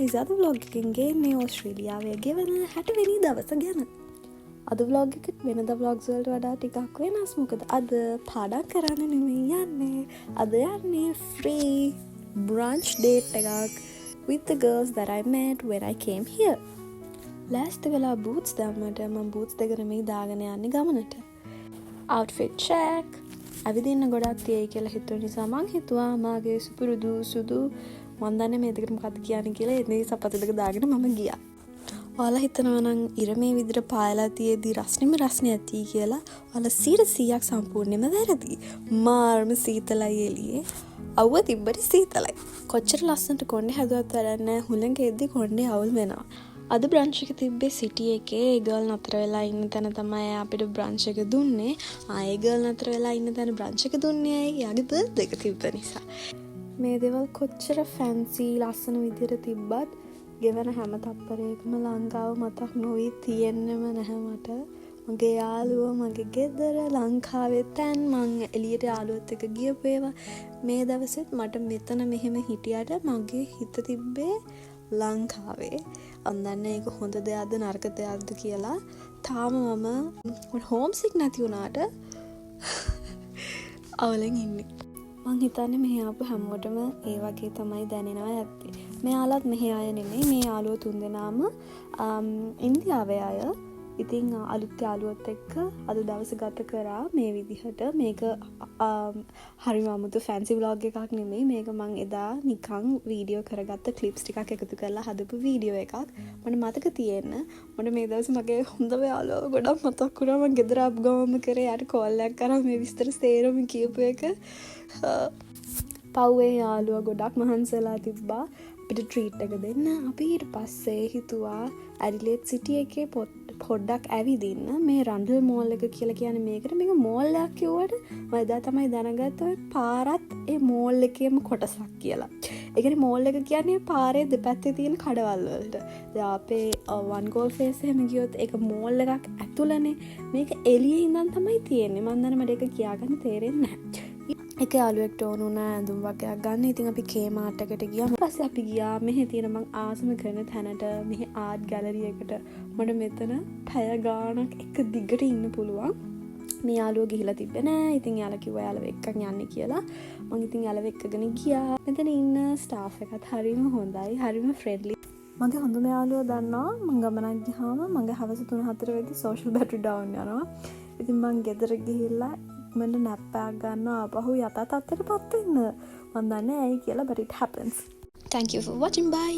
guys, අද vlog එකකින් ගේන්නේ ඕස්ට්‍රේලියාවේ ගෙවන 60 වෙනි දවස ගැන. අද vlog එක වෙනදා vlogs වලට වඩා ටිකක් වෙනස්. මොකද අද පාඩම් කරන්න නෙමෙයි යන්නේ. අද යන්නේ free brunch date එකක් with the girls that I met when I came here. last වෙලා boots දැම්මට මම boots දෙක නෙමෙයි දාගෙන යන්නේ ගමනට. outfit check. ඇවිදින්න ගොඩක් තියෙයි කියලා හිතුව නිසා මං හිතුවා මාගේ සුපුරුදු සුදු මන් දන්නේ මේ දෙකට මොකක්ද කියන්නේ කියලා ඒ සපත්තු දෙක දාගෙන මම ගියා. ඔයාලා හිතනවා නම් ඉර මේ විදිහට පායලා තියේදී රස්නේ ඇති කියලා. ඔයාලා 100%ක් සම්පූර්ණයෙන්ම වැරදි. මාර්ම සීතලයි එළියේ. අවුව තිබ්බට සීතලයි. කොච්චර ලස්සනට කොණ්ඩේ හැදුවත් වැඩක් නැහැ. හුලඟ එද්දි කොණ්ඩේ අවුල් වෙනවා. අද බ්‍රන්ච් එක තිබ්බේ සිටි එකේ. ඒ ගර්ල් නතර වෙලා ඉන්න තැන තමයි අපිට බ්‍රන්ච් එක දුන්නේ. ඒ ගර්ල් නතර වෙලා ඉන්න තැන බ්‍රන්ච් එක දුන්නේ එයාගේ බර්ත්ඩේ එක තිබ්බ නිසා. මේ දේවල් කොච්චර ෆැන්සි ලස්සන විදිහට තිබ්බත් ගෙවන හැම තප්පරයකම ලංකාව මතක් නොවි තියෙන්නෙම නැහැ මට. මගේ යාළුවෝ මගේ ගෙදර ලංකාවේ තැන් මං එළියට යාළුවොත් එක්ක ගියපු ඒවා මේ දවසෙත් මට මෙතන මෙහෙම හිටියට මගේ හිත තිබ්බේ ලංකාවේ. අන්දන්නේ ඒක හොඳ දෙයක්ද නරක දෙයක්ද කියලා තාම මම හෝම් සික් නැති වුණාට අවලෙන් ඉන්නේ. මං හිතන්නේ මෙහි ආපු හැමෝටම ඒ වගේ තමයි දැනෙනවා ඇත්තේ. මෙයාලත් මෙහි අය නෙමෙයි. මේ යාළුවෝ තුන්දෙනාම ඉන්දියාවේ අය. ඉතින් අලුත් යාළුවොත් එක්ක අද දවස ගත කරා මේ විදිහට. මේක හරිම අමුතු ෆැන්සි vlog එකක් නෙමෙයි. මේක මං එදා නිකන් වීඩියෝ කරගත්ත ක්ලිප්ස් ටිකක් එකතු කරලා හදපු වීඩියෝ එකක්. මට මතක තියෙන්න මට මේ දවස් මගේ හොඳම යාළුවා ගොඩක් මතක් වුණා. මං ගෙදර ආපු ගමන්ම කරේ යාට කෝල් එකක් කරා මේ විස්තර සේරම කියපු එක. පව්වේ යාළුවා ගොඩක් මහන්සලා තිබ්බා අපිට ට්‍රීට් එක දෙන්න. අපි ඊට පස්සේ හිතුවා ඇඩිලේඩ් සිටි එකේ පොඩ්ඩක් ඇවිදින්න. මේ රන්ඩල් මෝල් එක කියලා කියන්නේ මේකට. මේක මෝල් එකක් කිව්වට මම එදා තමයි දැනගත්තේ පාරත් ඒ මෝල් එකේම කොටසක් කියලා. ඒ කියන්නේ මෝල් එක කියන්නේ පාරේ දෙපැත්තේ තියෙන කඩවල් වලට. දැන් අපේ වන් ගෝල් ෆේස් එහෙම ගියොත් ඒක මෝල් එකක් ඇතුළනේ. මේක එළියේ ඉඳන් තමයි තියෙන්නේ. මම දන්නේ මට ඒක කියාගන්න තේරෙන්නේ නැහැ. එක යාළුවෙක්ට ඕන වුණා ඇඳුම් වගේක් ගන්න. ඉතින් අපි කේමාර්ට් එකට ගියා. ඊපස්සේ අපි ගියා මෙහෙ තියෙන මං ආසම කරන තැනට. මෙහෙ ආර්ට් ගැලරි එකට. මට මෙතන පැය ගාණක් එක දිගට ඉන්න පුළුවන්. මේ යාළුවා ගිහිලා තිබ්බේ නෑ. ඉතින් යාළුවා කිව්වා යාළුවා එක්කන් යන්නේ කියලා. මං ඉතින් යාළුවා එක්කගෙන ගියා. මෙතන ඉන්න ස්ටාෆ් එකත් හරිම හොඳයි. හරිම ෆ්‍රෙන්ඩ්ලි. මගේ හොඳම යාළුවා දන්නවා මං ගමනක් ගියාම මගේ හවස 3-4 වෙද්දි සෝෂල් බැටරි ඩවුන් යනවා. ඉතින් මං ගෙදර ගිහිල්ලා මට නැප්පයක් ගන්න ආපහු යථා තත්ත්වයටපත් වෙන්න. මම දන්නේ ඇයි කියලා, but it happens. Thank you for watching. Bye.